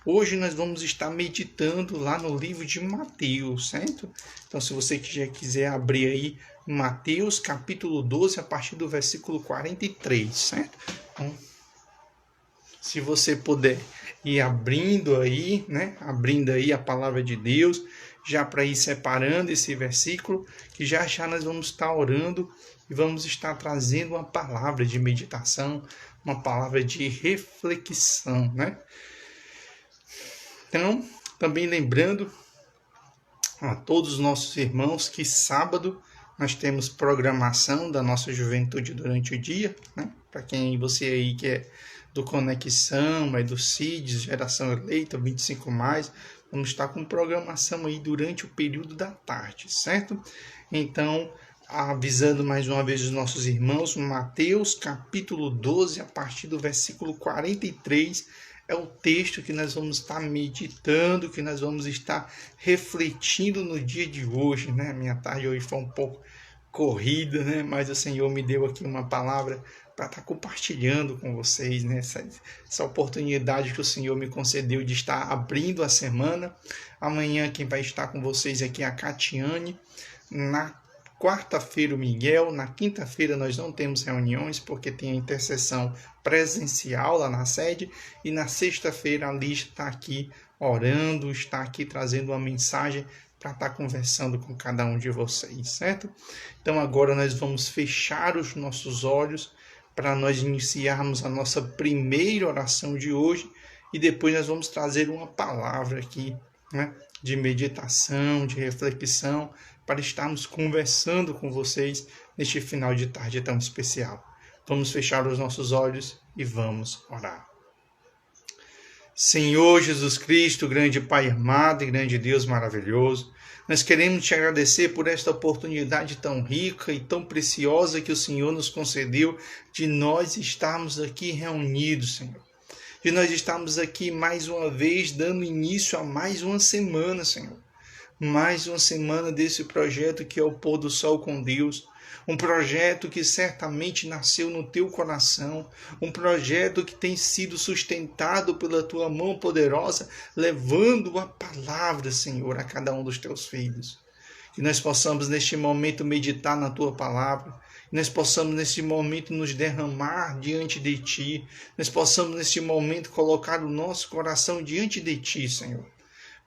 Hoje nós vamos estar meditando lá no livro de Mateus, certo? Então, se você já quiser abrir aí Mateus capítulo 12, a partir do versículo 43, certo? Então, se você puder ir abrindo aí, né? Abrindo aí a palavra de Deus, já para ir separando esse versículo, que já nós vamos estar orando e vamos estar trazendo uma palavra de meditação, uma palavra de reflexão, né? Então, também lembrando a todos os nossos irmãos que sábado nós temos programação da nossa juventude durante o dia, né? Para quem você aí que é do Conexão, do CIDS, Geração Eleita, 25+, vamos estar com programação aí durante o período da tarde, certo? Então, avisando mais uma vez os nossos irmãos, Mateus capítulo 12, a partir do versículo 43, é o texto que nós vamos estar meditando, que nós vamos estar refletindo no dia de hoje, né? Minha tarde hoje foi um pouco corrida, né? Mas o Senhor me deu aqui uma palavra para estar compartilhando com vocês, né? Essa oportunidade que o Senhor me concedeu de estar abrindo a semana. Amanhã quem vai estar com vocês aqui é a Catiane. Na quarta-feira o Miguel. Na quinta-feira nós não temos reuniões porque tem a intercessão presencial lá na sede. E na sexta-feira a Lígia está aqui orando, está aqui trazendo uma mensagem para estar conversando com cada um de vocês, certo? Então agora nós vamos fechar os nossos olhos para nós iniciarmos a nossa primeira oração de hoje e depois nós vamos trazer uma palavra aqui, né, de meditação, de reflexão, para estarmos conversando com vocês neste final de tarde tão especial. Vamos fechar os nossos olhos e vamos orar. Senhor Jesus Cristo, grande Pai amado e grande Deus maravilhoso, nós queremos te agradecer por esta oportunidade tão rica e tão preciosa que o Senhor nos concedeu de nós estarmos aqui reunidos, Senhor. De nós estarmos aqui mais uma vez dando início a mais uma semana, Senhor. Mais uma semana desse projeto que é o Pôr do Sol com Deus. Um projeto que certamente nasceu no teu coração, um projeto que tem sido sustentado pela tua mão poderosa, levando a palavra, Senhor, a cada um dos teus filhos. Que nós possamos neste momento meditar na tua palavra, que nós possamos neste momento nos derramar diante de ti, nós possamos neste momento colocar o nosso coração diante de ti, Senhor,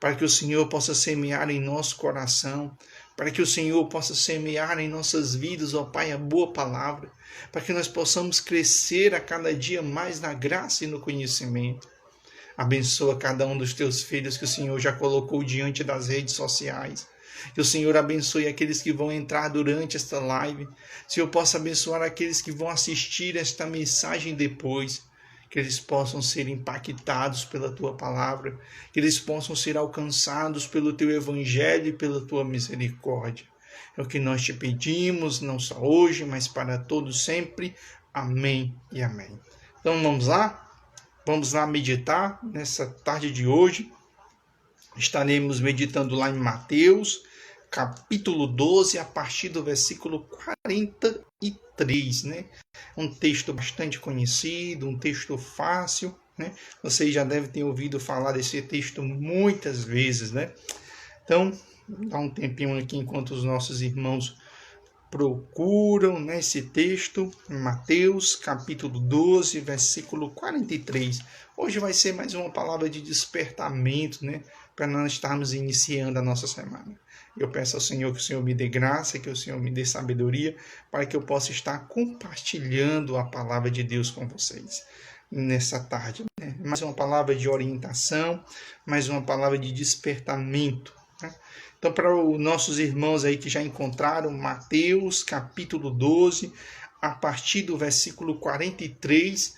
para que o Senhor possa semear em nosso coração, para que o Senhor possa semear em nossas vidas, ó Pai, a boa palavra, para que nós possamos crescer a cada dia mais na graça e no conhecimento. Abençoa cada um dos teus filhos que o Senhor já colocou diante das redes sociais. Que o Senhor abençoe aqueles que vão entrar durante esta live. Que o Senhor possa abençoar aqueles que vão assistir esta mensagem depois. Que eles possam ser impactados pela tua palavra, que eles possam ser alcançados pelo teu evangelho e pela tua misericórdia. É o que nós te pedimos, não só hoje, mas para todos sempre. Amém e amém. Então vamos lá meditar nessa tarde de hoje. Estaremos meditando lá em Mateus, capítulo 12, a partir do versículo 43, né? Um texto bastante conhecido, um texto fácil, né? Vocês já devem ter ouvido falar desse texto muitas vezes, né? Então, dá um tempinho aqui enquanto os nossos irmãos procuram, né, esse texto, Mateus, capítulo 12, versículo 43. Hoje vai ser mais uma palavra de despertamento, né, para nós estarmos iniciando a nossa semana. Eu peço ao Senhor que o Senhor me dê graça, que o Senhor me dê sabedoria, para que eu possa estar compartilhando a palavra de Deus com vocês nessa tarde, né? Mais uma palavra de orientação, mais uma palavra de despertamento, né? Então, para os nossos irmãos aí que já encontraram Mateus, capítulo 12, a partir do versículo 43,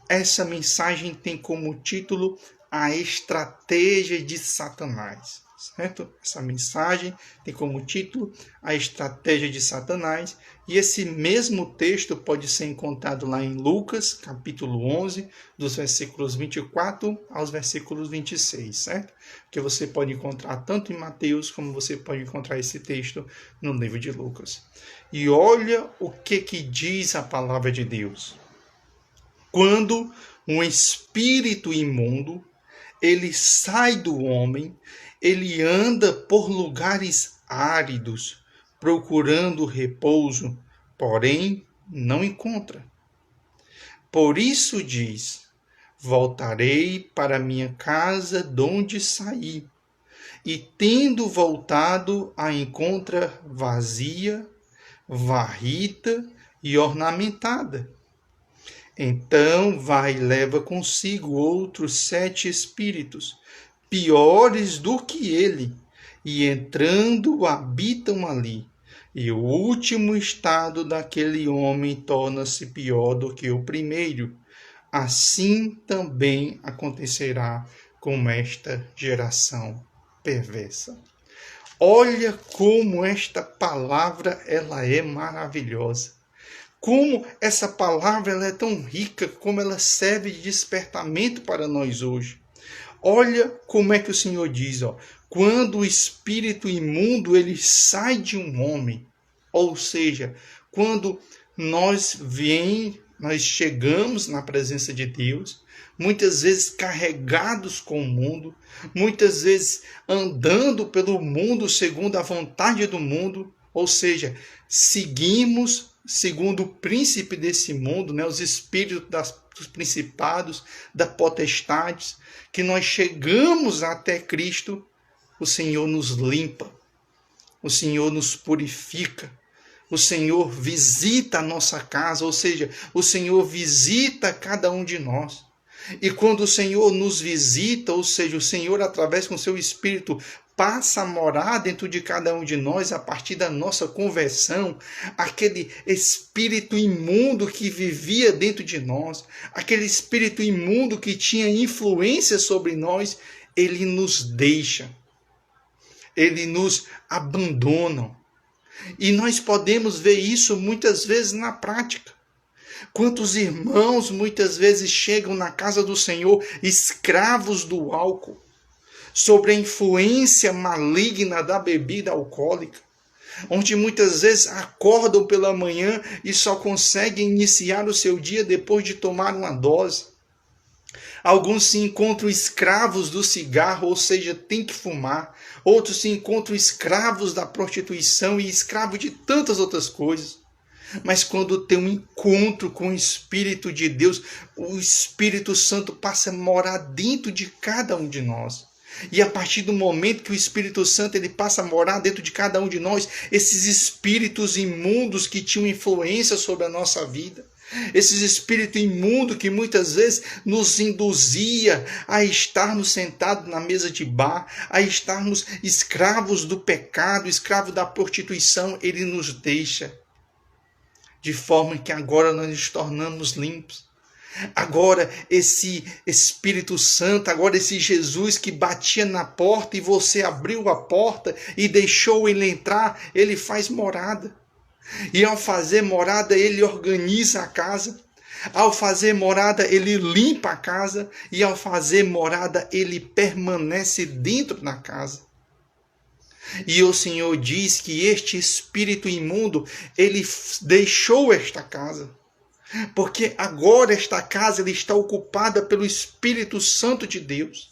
essa mensagem tem como título A Estratégia de Satanás, certo? Essa mensagem tem como título A Estratégia de Satanás, e esse mesmo texto pode ser encontrado lá em Lucas, capítulo 11, dos versículos 24 aos versículos 26, certo? Que você pode encontrar tanto em Mateus, como você pode encontrar esse texto no livro de Lucas. E olha o que diz a palavra de Deus. Quando um espírito imundo ele sai do homem, ele anda por lugares áridos, procurando repouso, porém não encontra. Por isso diz: voltarei para minha casa donde saí, e tendo voltado, a encontra vazia, varrida e ornamentada. Então vai e leva consigo outros 7 espíritos, piores do que ele, e entrando habitam ali. E o último estado daquele homem torna-se pior do que o primeiro. Assim também acontecerá com esta geração perversa. Olha como esta palavra ela é maravilhosa. Como essa palavra ela é tão rica, como ela serve de despertamento para nós hoje. Olha como é que o Senhor diz, quando o espírito imundo ele sai de um homem, ou seja, quando nós chegamos na presença de Deus, muitas vezes carregados com o mundo, muitas vezes andando pelo mundo segundo a vontade do mundo, ou seja, seguimos segundo o príncipe desse mundo, os espíritos dos principados, das potestades, que nós chegamos até Cristo, o Senhor nos limpa, o Senhor nos purifica, o Senhor visita a nossa casa, ou seja, o Senhor visita cada um de nós. E quando o Senhor nos visita, ou seja, o Senhor, através com seu Espírito, passa a morar dentro de cada um de nós a partir da nossa conversão, aquele espírito imundo que vivia dentro de nós, aquele espírito imundo que tinha influência sobre nós, ele nos deixa, ele nos abandona. E nós podemos ver isso muitas vezes na prática. Quantos irmãos muitas vezes chegam na casa do Senhor escravos do álcool, sobre a influência maligna da bebida alcoólica, onde muitas vezes acordam pela manhã e só conseguem iniciar o seu dia depois de tomar uma dose. Alguns se encontram escravos do cigarro, ou seja, tem que fumar. Outros se encontram escravos da prostituição e escravos de tantas outras coisas. Mas quando tem um encontro com o Espírito de Deus, o Espírito Santo passa a morar dentro de cada um de nós. E a partir do momento que o Espírito Santo ele passa a morar dentro de cada um de nós, esses espíritos imundos que tinham influência sobre a nossa vida, esses espíritos imundos que muitas vezes nos induzia a estarmos sentados na mesa de bar, a estarmos escravos do pecado, escravos da prostituição, ele nos deixa. De forma que agora nós nos tornamos limpos. Agora esse Espírito Santo, agora esse Jesus que batia na porta e você abriu a porta e deixou ele entrar, ele faz morada. E ao fazer morada, ele organiza a casa. Ao fazer morada, ele limpa a casa. E ao fazer morada, ele permanece dentro da casa. E o Senhor diz que este espírito imundo, ele deixou esta casa. Porque agora esta casa ele está ocupada pelo Espírito Santo de Deus.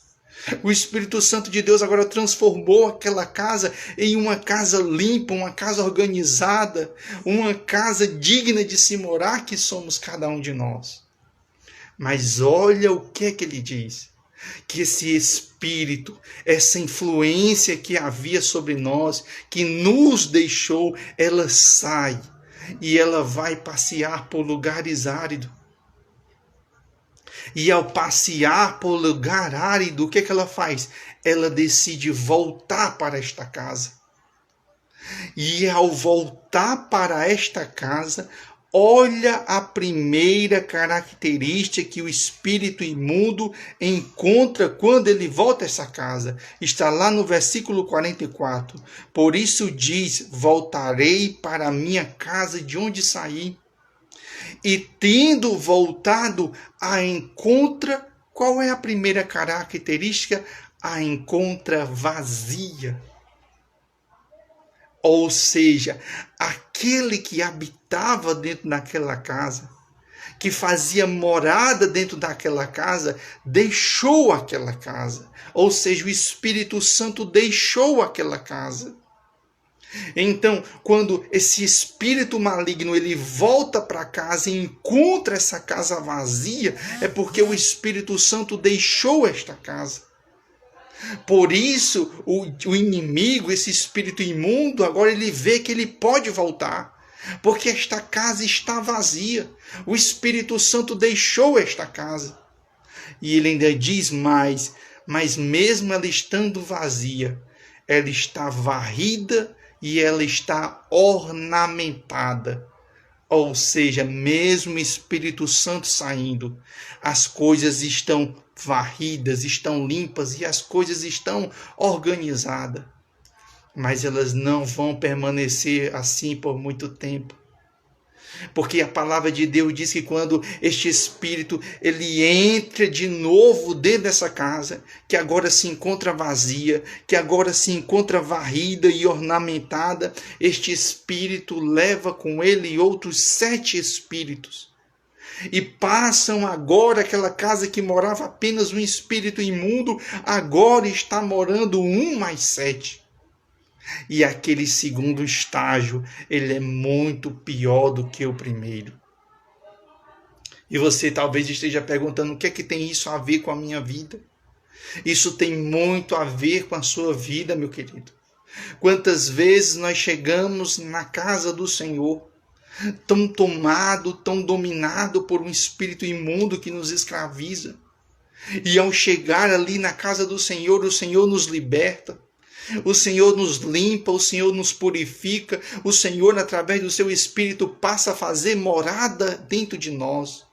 O Espírito Santo de Deus agora transformou aquela casa em uma casa limpa, uma casa organizada, uma casa digna de se morar, que somos cada um de nós. Mas olha o que é que ele diz. Que esse Espírito, essa influência que havia sobre nós, que nos deixou, ela sai. E ela vai passear por lugares áridos. E ao passear por lugar árido, o que ela faz? Ela decide voltar para esta casa. E ao voltar para esta casa, olha a primeira característica que o espírito imundo encontra quando ele volta a essa casa. Está lá no versículo 44. Por isso diz: voltarei para a minha casa de onde saí. E tendo voltado, a encontra. Qual é a primeira característica? A encontra vazia. Ou seja, aquele que habitava dentro daquela casa, que fazia morada dentro daquela casa, deixou aquela casa. Ou seja, o Espírito Santo deixou aquela casa. Então, quando esse espírito maligno ele volta para casa e encontra essa casa vazia, é porque o Espírito Santo deixou esta casa. Por isso, o inimigo, esse espírito imundo, agora ele vê que ele pode voltar, porque esta casa está vazia. O Espírito Santo deixou esta casa. E ele ainda diz mais, mas mesmo ela estando vazia, ela está varrida e ela está ornamentada. Ou seja, mesmo o Espírito Santo saindo, as coisas estão varridas, estão limpas e as coisas estão organizadas. Mas elas não vão permanecer assim por muito tempo. Porque a palavra de Deus diz que quando este Espírito ele entra de novo dentro dessa casa, que agora se encontra vazia, que agora se encontra varrida e ornamentada, este Espírito leva com ele outros 7 espíritos. E passam agora aquela casa que morava apenas um espírito imundo, agora está morando 1 mais 7. E aquele segundo estágio, ele é muito pior do que o primeiro. E você talvez esteja perguntando, o que é que tem isso a ver com a minha vida? Isso tem muito a ver com a sua vida, meu querido. Quantas vezes nós chegamos na casa do Senhor, tão tomado, tão dominado por um espírito imundo que nos escraviza. E ao chegar ali na casa do Senhor, o Senhor nos liberta. O Senhor nos limpa, o Senhor nos purifica, o Senhor, através do seu Espírito, passa a fazer morada dentro de nós.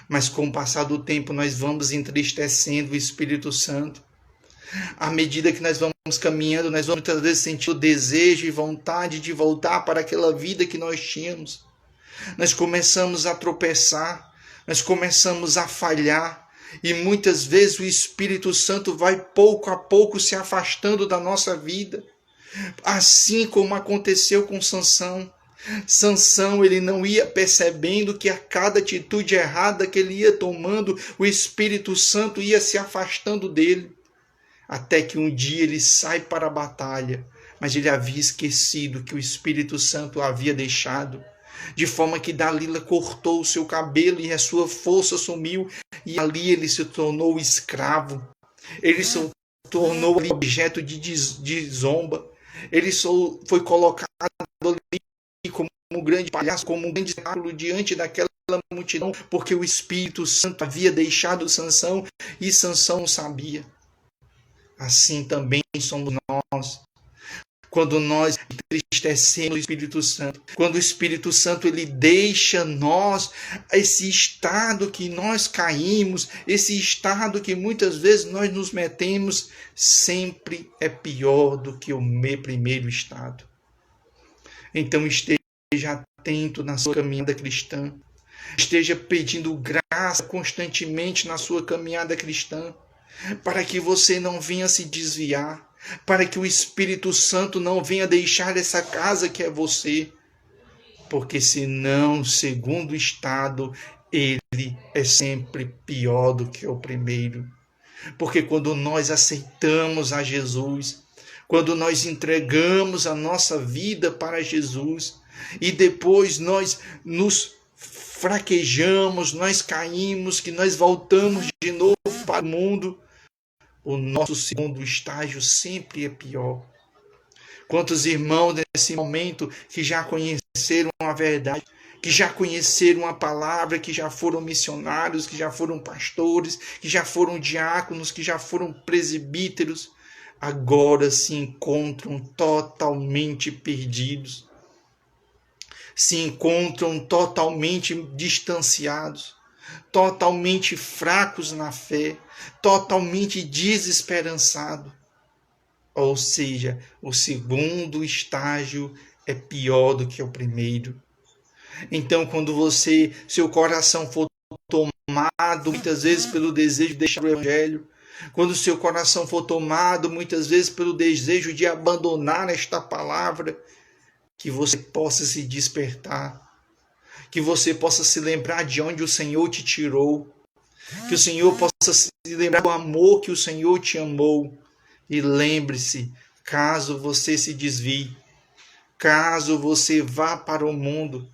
Mas com o passar do tempo, nós vamos entristecendo o Espírito Santo. À medida que nós vamos caminhando, nós vamos muitas vezes sentir o desejo e vontade de voltar para aquela vida que nós tínhamos. Nós começamos a tropeçar, nós começamos a falhar. E muitas vezes o Espírito Santo vai pouco a pouco se afastando da nossa vida. Assim como aconteceu com Sansão. Sansão, ele não ia percebendo que a cada atitude errada que ele ia tomando, o Espírito Santo ia se afastando dele. Até que um dia ele sai para a batalha, mas ele havia esquecido que o Espírito Santo o havia deixado. De forma que Dalila cortou o seu cabelo e a sua força sumiu. E ali ele se tornou escravo. Ele se tornou objeto de zomba. Ele foi colocado ali como um grande palhaço, como um grande espetáculo diante daquela multidão, porque o Espírito Santo havia deixado Sansão e Sansão não sabia. Assim também somos nós. Quando nós entristecemos o Espírito Santo, quando o Espírito Santo ele deixa nós, esse estado que nós caímos, esse estado que muitas vezes nós nos metemos, sempre é pior do que o meu primeiro estado. Então esteja atento na sua caminhada cristã, esteja pedindo graça constantemente na sua caminhada cristã, para que você não venha se desviar, para que o Espírito Santo não venha deixar essa casa que é você, porque senão, o segundo estado, ele é sempre pior do que o primeiro. Porque quando nós aceitamos a Jesus, quando nós entregamos a nossa vida para Jesus, e depois nós nos fraquejamos, nós caímos, que nós voltamos de novo para o mundo, o nosso segundo estágio sempre é pior. Quantos irmãos nesse momento que já conheceram a verdade, que já conheceram a palavra, que já foram missionários, que já foram pastores, que já foram diáconos, que já foram presbíteros, agora se encontram totalmente perdidos, se encontram totalmente distanciados, totalmente fracos na fé, totalmente desesperançados. Ou seja, o segundo estágio é pior do que o primeiro. Então, quando seu coração for tomado muitas vezes pelo desejo de deixar o evangelho, quando seu coração for tomado muitas vezes pelo desejo de abandonar esta palavra, que você possa se despertar, que você possa se lembrar de onde o Senhor te tirou, que o Senhor possa se lembrar do amor que o Senhor te amou. E lembre-se, caso você se desvie, caso você vá para o mundo,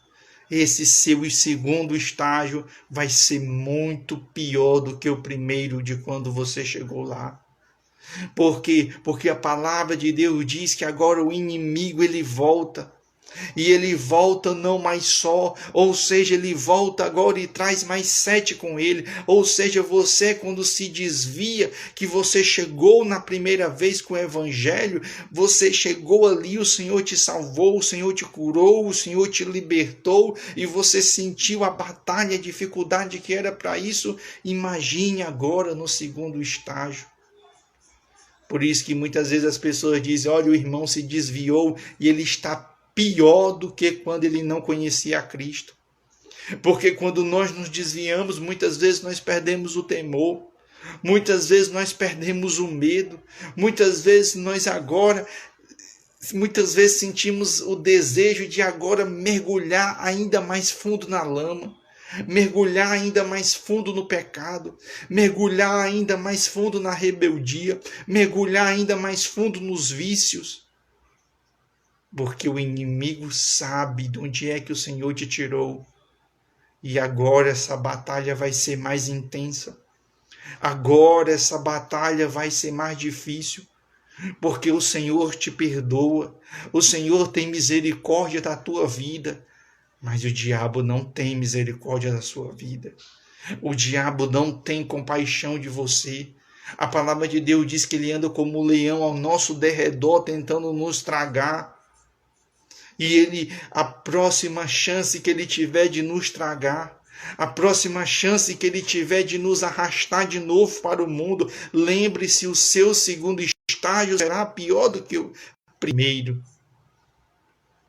esse seu segundo estágio vai ser muito pior do que o primeiro de quando você chegou lá. Por quê? Porque a palavra de Deus diz que agora o inimigo ele volta. E ele volta não mais só, ou seja, ele volta agora e traz mais 7 com ele. Ou seja, você quando se desvia, que você chegou na primeira vez com o evangelho, você chegou ali, o Senhor te salvou, o Senhor te curou, o Senhor te libertou e você sentiu a batalha, a dificuldade que era para isso. Imagine agora no segundo estágio. Por isso que muitas vezes as pessoas dizem, olha, o irmão se desviou e ele está pior do que quando ele não conhecia a Cristo. Porque quando nós nos desviamos, muitas vezes nós perdemos o temor, muitas vezes nós perdemos o medo, muitas vezes sentimos o desejo de agora mergulhar ainda mais fundo na lama, mergulhar ainda mais fundo no pecado, mergulhar ainda mais fundo na rebeldia, mergulhar ainda mais fundo nos vícios. Porque o inimigo sabe de onde é que o Senhor te tirou. E agora essa batalha vai ser mais intensa. Agora essa batalha vai ser mais difícil. Porque o Senhor te perdoa. O Senhor tem misericórdia da tua vida. Mas o diabo não tem misericórdia da sua vida. O diabo não tem compaixão de você. A palavra de Deus diz que ele anda como um leão ao nosso derredor, tentando nos tragar. E a próxima chance que ele tiver de nos tragar, a próxima chance que ele tiver de nos arrastar de novo para o mundo, lembre-se, o seu segundo estágio será pior do que o primeiro.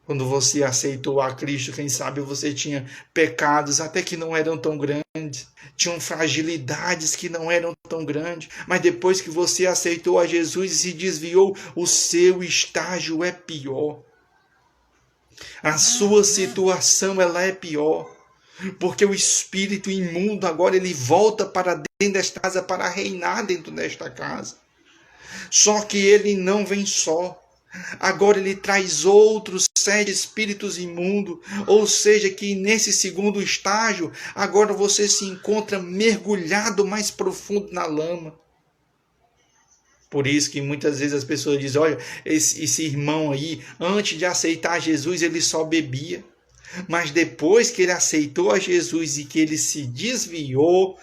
Quando você aceitou a Cristo, quem sabe você tinha pecados até que não eram tão grandes, tinham fragilidades que não eram tão grandes, mas depois que você aceitou a Jesus e se desviou, o seu estágio é pior. A sua situação ela é pior, porque o espírito imundo agora ele volta para dentro desta casa, para reinar dentro desta casa. Só que ele não vem só. Agora ele traz outros 7 espíritos imundos, ou seja, que nesse segundo estágio, agora você se encontra mergulhado mais profundo na lama. Por isso que muitas vezes as pessoas dizem, olha, esse irmão aí, antes de aceitar Jesus, ele só bebia. Mas depois que ele aceitou a Jesus e que ele se desviou,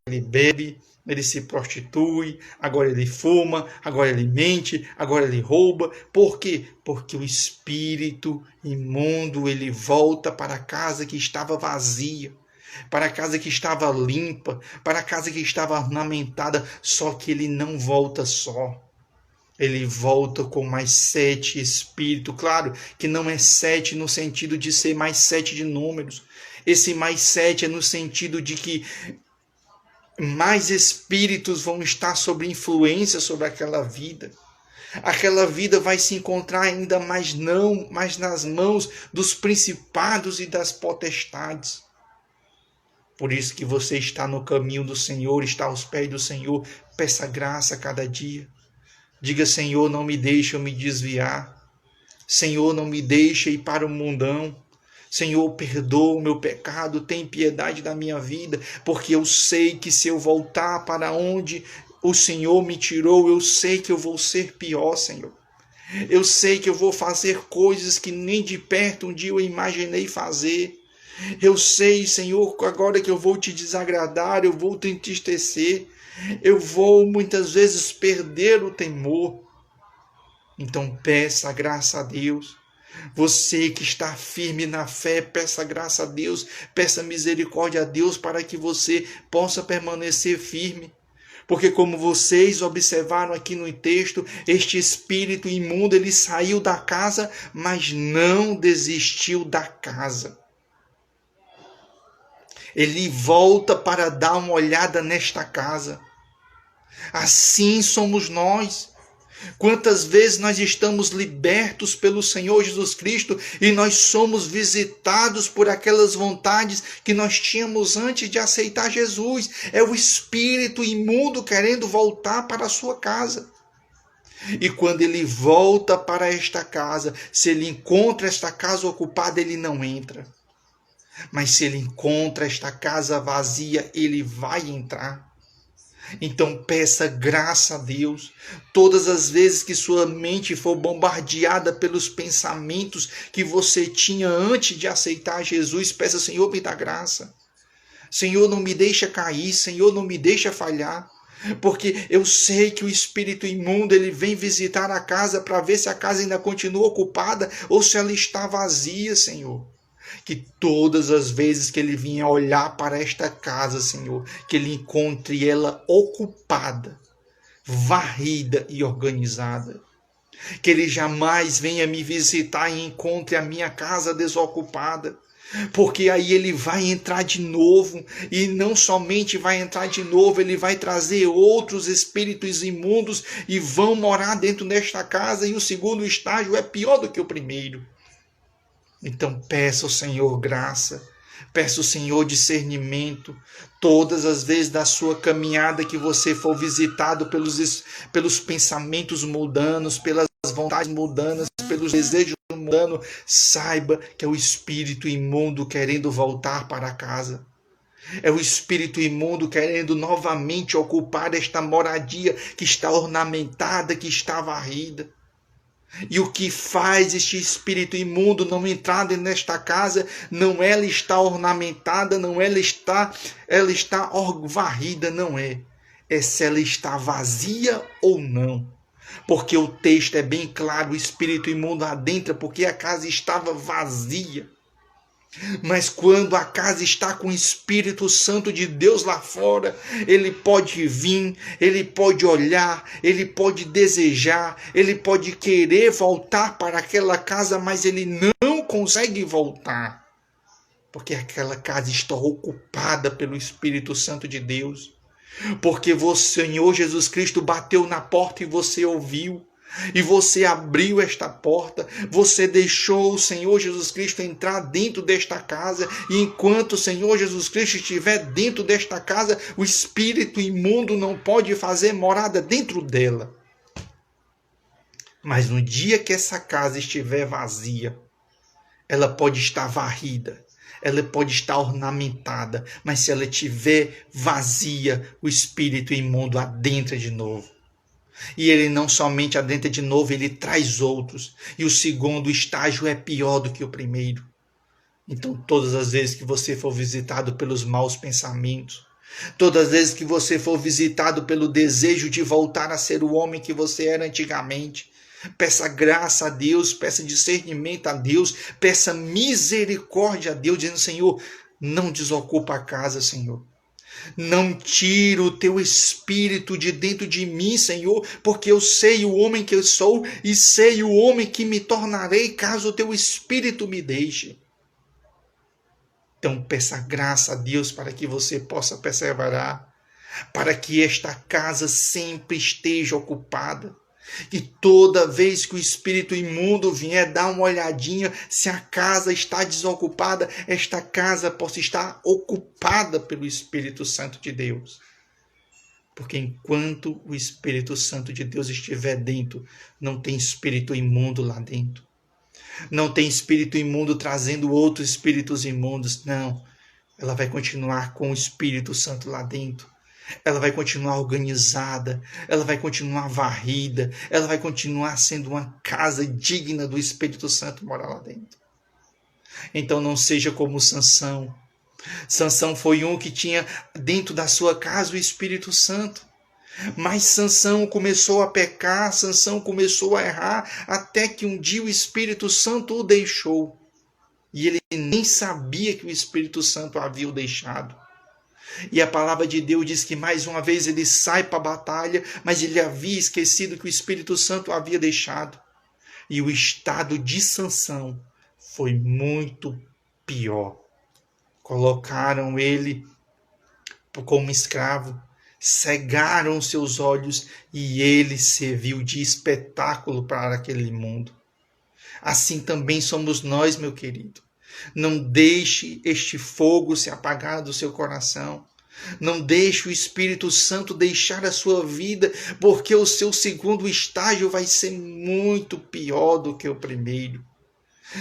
ele bebe, ele se prostitui, agora ele fuma, agora ele mente, agora ele rouba. Por quê? Porque o espírito imundo, ele volta para a casa que estava vazia, para a casa que estava limpa, para a casa que estava ornamentada, só que ele não volta só. Ele volta com mais 7 espíritos. Claro que não é 7 no sentido de ser mais 7 de números. Esse mais 7 é no sentido de que mais espíritos vão estar sob influência sobre aquela vida. Aquela vida vai se encontrar ainda mais nas mãos dos principados e das potestades. Por isso que você está no caminho do Senhor, está aos pés do Senhor. Peça graça a cada dia. Diga, Senhor, não me deixe eu me desviar. Senhor, não me deixe ir para o mundão. Senhor, perdoa o meu pecado, tem piedade da minha vida, porque eu sei que se eu voltar para onde o Senhor me tirou, eu sei que eu vou ser pior, Senhor. Eu sei que eu vou fazer coisas que nem de perto um dia eu imaginei fazer. Eu sei, Senhor, agora que eu vou te desagradar, eu vou te entristecer, eu vou muitas vezes perder o temor. Então peça graça a Deus. Você que está firme na fé, peça graça a Deus, peça misericórdia a Deus para que você possa permanecer firme. Porque como vocês observaram aqui no texto, este espírito imundo, ele saiu da casa, mas não desistiu da casa. Ele volta para dar uma olhada nesta casa. Assim somos nós. Quantas vezes nós estamos libertos pelo Senhor Jesus Cristo e nós somos visitados por aquelas vontades que nós tínhamos antes de aceitar Jesus. É o espírito imundo querendo voltar para a sua casa. E quando ele volta para esta casa, se ele encontra esta casa ocupada, ele não entra. Mas se ele encontra esta casa vazia, ele vai entrar. Então peça graça a Deus. Todas as vezes que sua mente for bombardeada pelos pensamentos que você tinha antes de aceitar Jesus, peça: Senhor, me dá graça. Senhor, não me deixa cair. Senhor, não me deixa falhar. Porque eu sei que o espírito imundo ele vem visitar a casa para ver se a casa ainda continua ocupada ou se ela está vazia, Senhor. Que todas as vezes que ele vinha olhar para esta casa, Senhor, que ele encontre ela ocupada, varrida e organizada. Que ele jamais venha me visitar e encontre a minha casa desocupada. Porque aí ele vai entrar de novo, e não somente vai entrar de novo, ele vai trazer outros espíritos imundos e vão morar dentro desta casa, e o segundo estágio é pior do que o primeiro. Então peça ao Senhor graça, peça ao Senhor discernimento. Todas as vezes da sua caminhada que você for visitado pelos pensamentos mundanos, pelas vontades mundanas, pelos desejos mundanos, saiba que é o espírito imundo querendo voltar para casa. É o espírito imundo querendo novamente ocupar esta moradia que está ornamentada, que está varrida. E o que faz este espírito imundo não entrar nesta casa, não ela está ornamentada, não ela está varrida, não é. É se ela está vazia ou não. Porque o texto é bem claro, o espírito imundo adentra porque a casa estava vazia. Mas quando a casa está com o Espírito Santo de Deus lá fora, ele pode vir, ele pode olhar, ele pode desejar, ele pode querer voltar para aquela casa, mas ele não consegue voltar, porque aquela casa está ocupada pelo Espírito Santo de Deus. Porque o Senhor Jesus Cristo bateu na porta e você ouviu. E você abriu esta porta, você deixou o Senhor Jesus Cristo entrar dentro desta casa, e enquanto o Senhor Jesus Cristo estiver dentro desta casa, o espírito imundo não pode fazer morada dentro dela. Mas no dia que essa casa estiver vazia, ela pode estar varrida, ela pode estar ornamentada, mas se ela estiver vazia, o espírito imundo adentra de novo. E ele não somente adentra de novo, ele traz outros. E o segundo estágio é pior do que o primeiro. Então, todas as vezes que você for visitado pelos maus pensamentos, todas as vezes que você for visitado pelo desejo de voltar a ser o homem que você era antigamente, peça graça a Deus, peça discernimento a Deus, peça misericórdia a Deus, dizendo: Senhor, não desocupa a casa, Senhor. Não tira o teu espírito de dentro de mim, Senhor, porque eu sei o homem que eu sou e sei o homem que me tornarei caso o teu espírito me deixe. Então peça graça a Deus para que você possa perseverar, para que esta casa sempre esteja ocupada. E toda vez que o espírito imundo vier dar uma olhadinha, se a casa está desocupada, esta casa possa estar ocupada pelo Espírito Santo de Deus. Porque enquanto o Espírito Santo de Deus estiver dentro, não tem espírito imundo lá dentro. Não tem espírito imundo trazendo outros espíritos imundos. Não. Ela vai continuar com o Espírito Santo lá dentro. Ela vai continuar organizada, ela vai continuar varrida, ela vai continuar sendo uma casa digna do Espírito Santo morar lá dentro. Então não seja como Sansão. Sansão foi um que tinha dentro da sua casa o Espírito Santo. Mas Sansão começou a pecar, Sansão começou a errar, até que um dia o Espírito Santo o deixou. E ele nem sabia que o Espírito Santo havia o deixado. E a palavra de Deus diz que mais uma vez ele sai para a batalha, mas ele havia esquecido que o Espírito Santo o havia deixado. E o estado de Sansão foi muito pior. Colocaram ele como escravo, cegaram seus olhos e ele serviu de espetáculo para aquele mundo. Assim também somos nós, meu querido. Não deixe este fogo se apagar do seu coração. Não deixe o Espírito Santo deixar a sua vida, porque o seu segundo estágio vai ser muito pior do que o primeiro.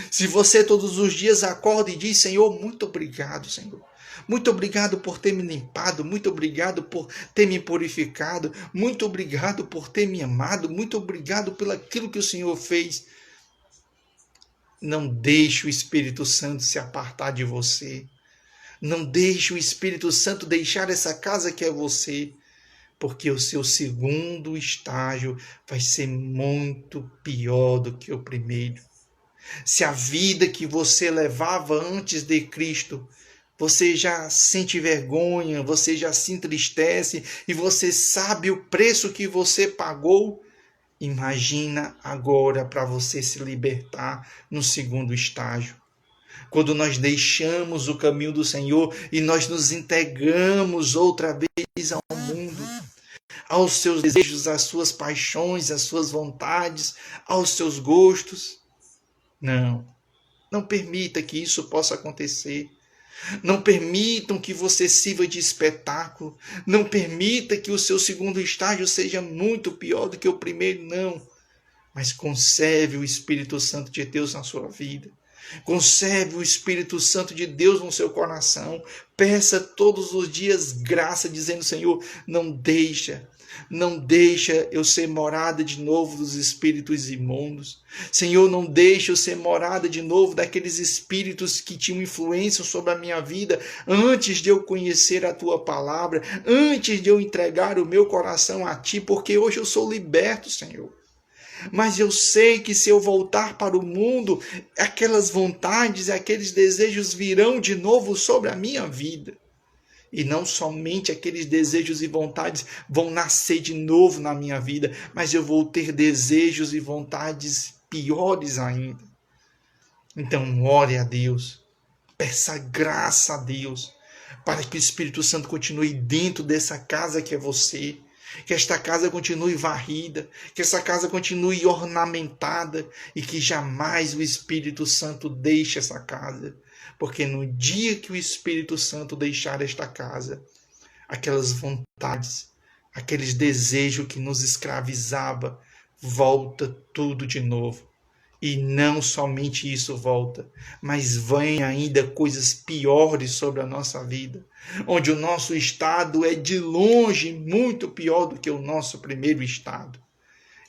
Se você todos os dias acorda e diz: Senhor, muito obrigado, Senhor. Muito obrigado por ter me limpado, muito obrigado por ter me purificado, muito obrigado por ter me amado, muito obrigado pelo aquilo que o Senhor fez. Não deixe o Espírito Santo se apartar de você. Não deixe o Espírito Santo deixar essa casa que é você, porque o seu segundo estágio vai ser muito pior do que o primeiro. Se a vida que você levava antes de Cristo, você já sente vergonha, você já se entristece e você sabe o preço que você pagou, imagina agora para você se libertar no segundo estágio. Quando nós deixamos o caminho do Senhor e nós nos entregamos outra vez ao mundo, aos seus desejos, às suas paixões, às suas vontades, aos seus gostos. Não permita que isso possa acontecer. Não permitam que você sirva de espetáculo. Não permita que o seu segundo estágio seja muito pior do que o primeiro, não. Mas conserve o Espírito Santo de Deus na sua vida. Conserve o Espírito Santo de Deus no seu coração. Peça todos os dias graça, dizendo: Senhor, não deixa eu ser morada de novo dos espíritos imundos. Senhor, não deixa eu ser morada de novo daqueles espíritos que tinham influência sobre a minha vida antes de eu conhecer a tua palavra, antes de eu entregar o meu coração a ti, porque hoje eu sou liberto, Senhor. Mas eu sei que se eu voltar para o mundo, aquelas vontades, aqueles desejos virão de novo sobre a minha vida. E não somente aqueles desejos e vontades vão nascer de novo na minha vida, mas eu vou ter desejos e vontades piores ainda. Então, ore a Deus, peça graça a Deus, para que o Espírito Santo continue dentro dessa casa que é você. Que esta casa continue varrida, que essa casa continue ornamentada e que jamais o Espírito Santo deixe essa casa. Porque no dia que o Espírito Santo deixar esta casa, aquelas vontades, aqueles desejos que nos escravizava, volta tudo de novo. E não somente isso volta, mas vem ainda coisas piores sobre a nossa vida, onde o nosso estado é de longe muito pior do que o nosso primeiro estado.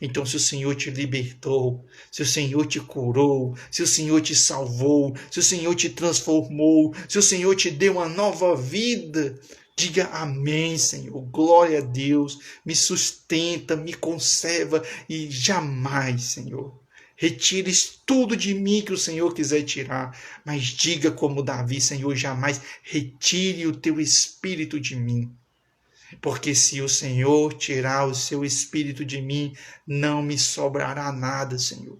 Então, se o Senhor te libertou, se o Senhor te curou, se o Senhor te salvou, se o Senhor te transformou, se o Senhor te deu uma nova vida, diga amém, Senhor, glória a Deus, me sustenta, me conserva e jamais, Senhor, retires tudo de mim que o Senhor quiser tirar, mas diga como Davi: Senhor, jamais retire o teu espírito de mim. Porque se o Senhor tirar o seu espírito de mim, não me sobrará nada, Senhor.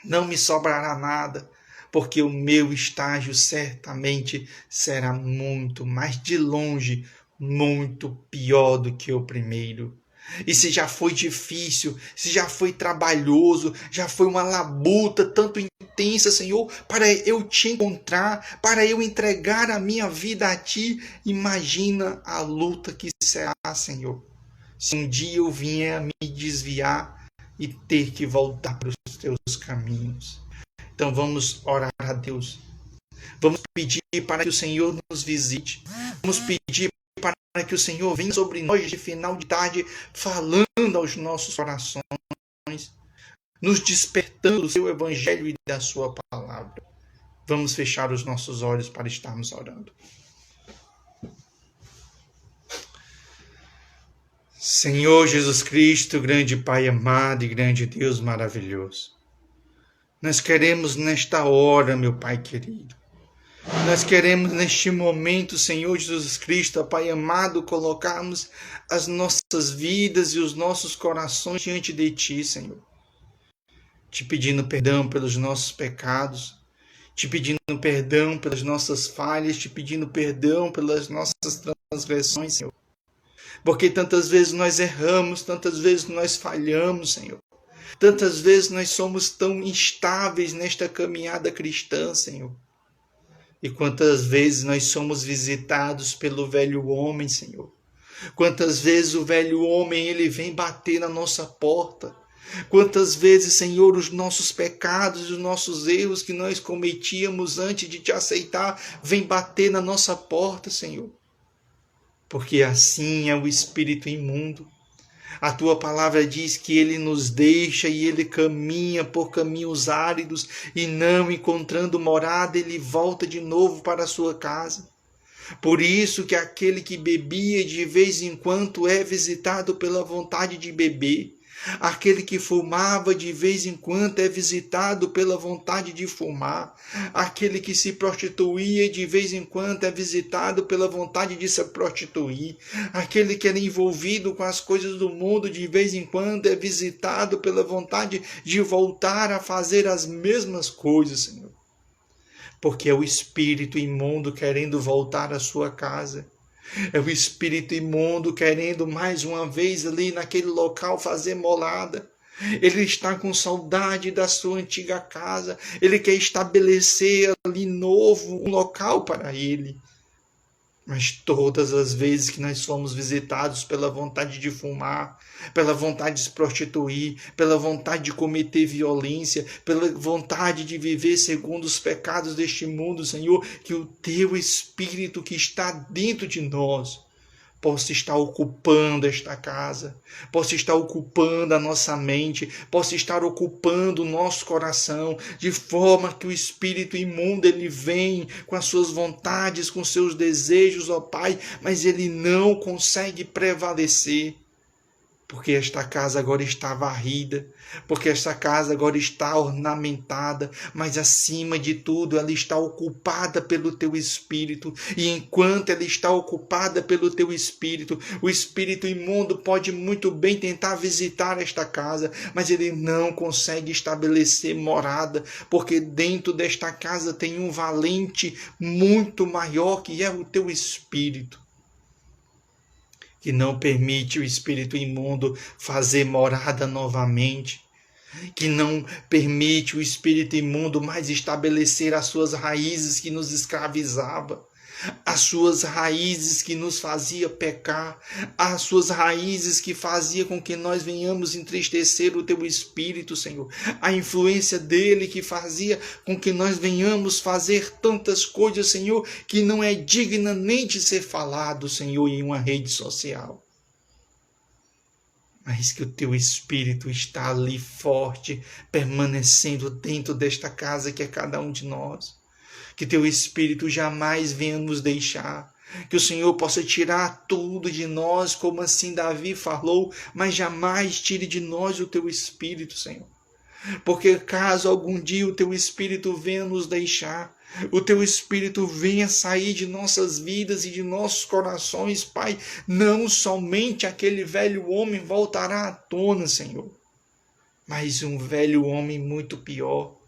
Não me sobrará nada, porque o meu estágio certamente será muito, mas de longe, muito pior do que o primeiro. E se já foi difícil, se já foi trabalhoso, já foi uma labuta tanto intensa, Senhor, para eu te encontrar, para eu entregar a minha vida a ti, imagina a luta que será, Senhor. Se um dia eu vier a me desviar e ter que voltar para os teus caminhos. Então vamos orar a Deus. Vamos pedir para que o Senhor nos visite. Vamos pedir para que o Senhor venha sobre nós de final de tarde, falando aos nossos corações, nos despertando do seu evangelho e da sua palavra. Vamos fechar os nossos olhos para estarmos orando. Senhor Jesus Cristo, grande Pai amado e grande Deus maravilhoso, nós queremos nesta hora, meu Pai querido, nós queremos neste momento, Senhor Jesus Cristo, Pai amado, colocarmos as nossas vidas e os nossos corações diante de Ti, Senhor. Te pedindo perdão pelos nossos pecados, te pedindo perdão pelas nossas falhas, te pedindo perdão pelas nossas transgressões, Senhor. Porque tantas vezes nós erramos, tantas vezes nós falhamos, Senhor. Tantas vezes nós somos tão instáveis nesta caminhada cristã, Senhor. E quantas vezes nós somos visitados pelo velho homem, Senhor. Quantas vezes o velho homem ele vem bater na nossa porta. Quantas vezes, Senhor, os nossos pecados e os nossos erros que nós cometíamos antes de te aceitar vem bater na nossa porta, Senhor. Porque assim é o espírito imundo. A tua palavra diz que ele nos deixa e ele caminha por caminhos áridos e não encontrando morada, ele volta de novo para a sua casa. Por isso que aquele que bebia de vez em quando é visitado pela vontade de beber. Aquele que fumava de vez em quando é visitado pela vontade de fumar. Aquele que se prostituía de vez em quando é visitado pela vontade de se prostituir. Aquele que era envolvido com as coisas do mundo de vez em quando é visitado pela vontade de voltar a fazer as mesmas coisas, Senhor. Porque é o espírito imundo querendo voltar à sua casa. É o espírito imundo querendo mais uma vez ali naquele local fazer morada. Ele está com saudade da sua antiga casa. Ele quer estabelecer ali novo um local para ele. Mas todas as vezes que nós somos visitados pela vontade de fumar, pela vontade de se prostituir, pela vontade de cometer violência, pela vontade de viver segundo os pecados deste mundo, Senhor, que o teu Espírito que está dentro de nós possa estar ocupando esta casa, possa estar ocupando a nossa mente, possa estar ocupando o nosso coração, de forma que o espírito imundo ele vem com as suas vontades, com seus desejos, ó Pai, mas ele não consegue prevalecer. Porque esta casa agora está varrida, porque esta casa agora está ornamentada, mas acima de tudo ela está ocupada pelo teu Espírito. E enquanto ela está ocupada pelo teu Espírito, o espírito imundo pode muito bem tentar visitar esta casa, mas ele não consegue estabelecer morada, porque dentro desta casa tem um valente muito maior que é o teu Espírito, que não permite o espírito imundo fazer morada novamente, que não permite o espírito imundo mais estabelecer as suas raízes que nos escravizava, as suas raízes que nos fazia pecar, as suas raízes que fazia com que nós venhamos entristecer o teu Espírito, Senhor, a influência dele que fazia com que nós venhamos fazer tantas coisas, Senhor, que não é digna nem de ser falado, Senhor, em uma rede social. Mas que o teu Espírito está ali forte, permanecendo dentro desta casa que é cada um de nós. Que teu Espírito jamais venha nos deixar. Que o Senhor possa tirar tudo de nós, como assim Davi falou, mas jamais tire de nós o teu Espírito, Senhor. Porque caso algum dia o teu Espírito venha nos deixar, o teu Espírito venha sair de nossas vidas e de nossos corações, Pai, não somente aquele velho homem voltará à tona, Senhor, mas um velho homem muito pior.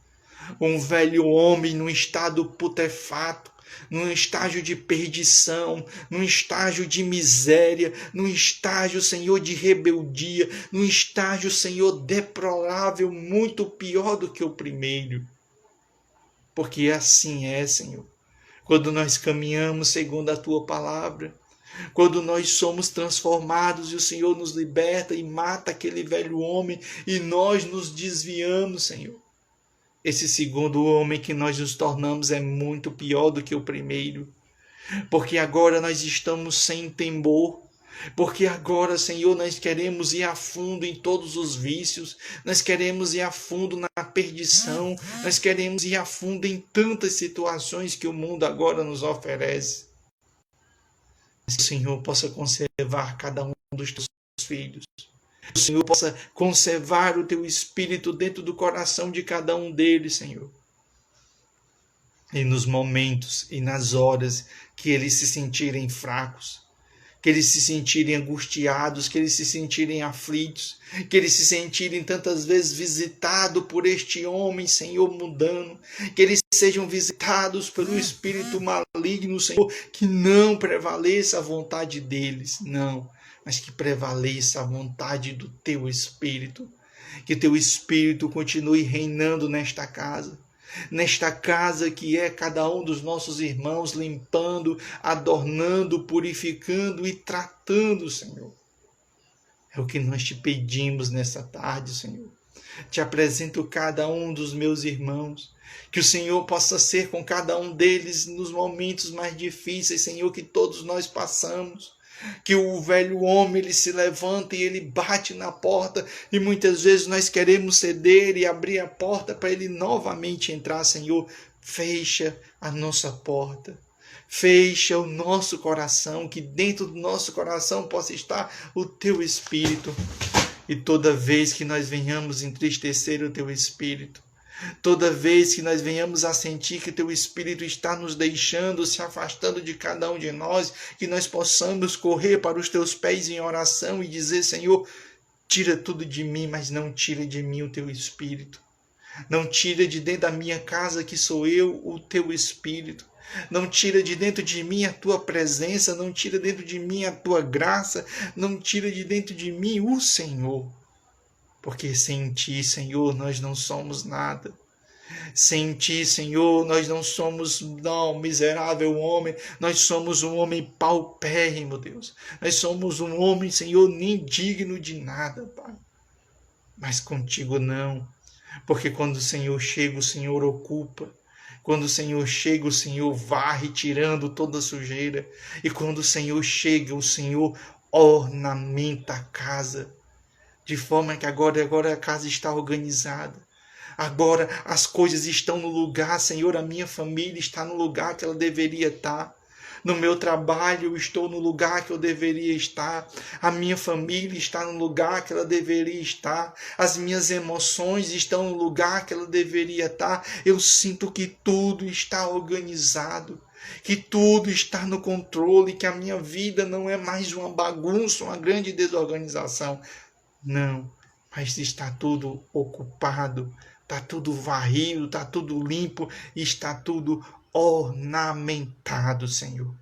Um velho homem num estado putefato, num estágio de perdição, num estágio de miséria, num estágio, Senhor, de rebeldia, num estágio, Senhor, deplorável, muito pior do que o primeiro. Porque assim é, Senhor, quando nós caminhamos segundo a Tua palavra, quando nós somos transformados e o Senhor nos liberta e mata aquele velho homem e nós nos desviamos, Senhor. Esse segundo homem que nós nos tornamos é muito pior do que o primeiro, porque agora nós estamos sem temor, porque agora, Senhor, nós queremos ir a fundo em todos os vícios, nós queremos ir a fundo na perdição, nós queremos ir a fundo em tantas situações que o mundo agora nos oferece. Que o Senhor possa conservar cada um dos teus filhos. Que o Senhor possa conservar o teu Espírito dentro do coração de cada um deles, Senhor. E nos momentos e nas horas que eles se sentirem fracos, que eles se sentirem angustiados, que eles se sentirem aflitos, que eles se sentirem tantas vezes visitados por este homem, Senhor, mundano, que eles sejam visitados pelo espírito maligno, Senhor, que não prevaleça a vontade deles, não. mas que prevaleça a vontade do Teu Espírito. Que Teu Espírito continue reinando nesta casa que é cada um dos nossos irmãos, limpando, adornando, purificando e tratando, Senhor. É o que nós te pedimos nessa tarde, Senhor. Te apresento cada um dos meus irmãos, que o Senhor possa ser com cada um deles nos momentos mais difíceis, Senhor, que todos nós passamos. Que o velho homem ele se levanta e ele bate na porta e muitas vezes nós queremos ceder e abrir a porta para ele novamente entrar, Senhor. Fecha a nossa porta. Fecha o nosso coração, que dentro do nosso coração possa estar o Teu Espírito. E toda vez que nós venhamos entristecer o Teu Espírito, toda vez que nós venhamos a sentir que Teu Espírito está nos deixando, se afastando de cada um de nós, que nós possamos correr para os Teus pés em oração e dizer, Senhor, tira tudo de mim, mas não tira de mim o Teu Espírito. Não tira de dentro da minha casa, que sou eu, o Teu Espírito. Não tira de dentro de mim a Tua presença, não tira dentro de mim a Tua graça, não tira de dentro de mim o Senhor. Porque sem Ti, Senhor, nós não somos nada. Sem Ti, Senhor, nós não somos, miserável homem, nós somos um homem paupérrimo, Deus. Nós somos um homem, Senhor, nem digno de nada, Pai. Mas contigo não, porque quando o Senhor chega, o Senhor ocupa. Quando o Senhor chega, o Senhor varre, tirando toda a sujeira. E quando o Senhor chega, o Senhor ornamenta a casa. De forma que agora a casa está organizada. Agora as coisas estão no lugar, Senhor. A minha família está no lugar que ela deveria estar. No meu trabalho eu estou no lugar que eu deveria estar. A minha família está no lugar que ela deveria estar. As minhas emoções estão no lugar que ela deveria estar. Eu sinto que tudo está organizado, que tudo está no controle, que a minha vida não é mais uma bagunça, uma grande desorganização. Não, mas está tudo ocupado, está tudo varrido, está tudo limpo, está tudo ornamentado, Senhor,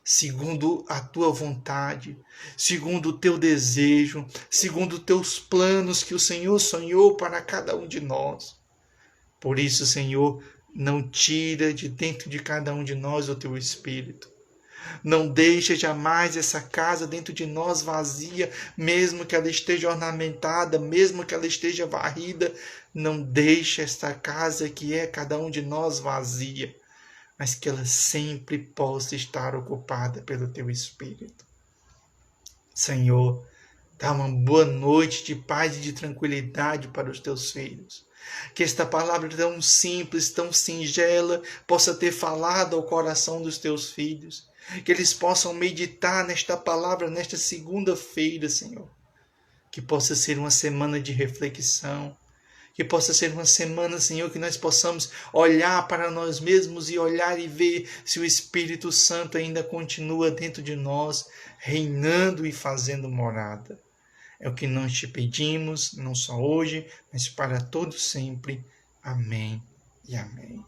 segundo a Tua vontade, segundo o Teu desejo, segundo os Teus planos que o Senhor sonhou para cada um de nós. Por isso, Senhor, não tira de dentro de cada um de nós o Teu Espírito. Não deixa jamais essa casa dentro de nós vazia, mesmo que ela esteja ornamentada, mesmo que ela esteja varrida. Não deixa esta casa que é cada um de nós vazia, mas que ela sempre possa estar ocupada pelo Teu Espírito. Senhor, dá uma boa noite de paz e de tranquilidade para os Teus filhos. Que esta palavra tão simples, tão singela, possa ter falado ao coração dos Teus filhos. Que eles possam meditar nesta palavra, nesta segunda-feira, Senhor. Que possa ser uma semana de reflexão. Que possa ser uma semana, Senhor, que nós possamos olhar para nós mesmos e olhar e ver se o Espírito Santo ainda continua dentro de nós, reinando e fazendo morada. É o que nós te pedimos, não só hoje, mas para todo sempre. Amém e amém.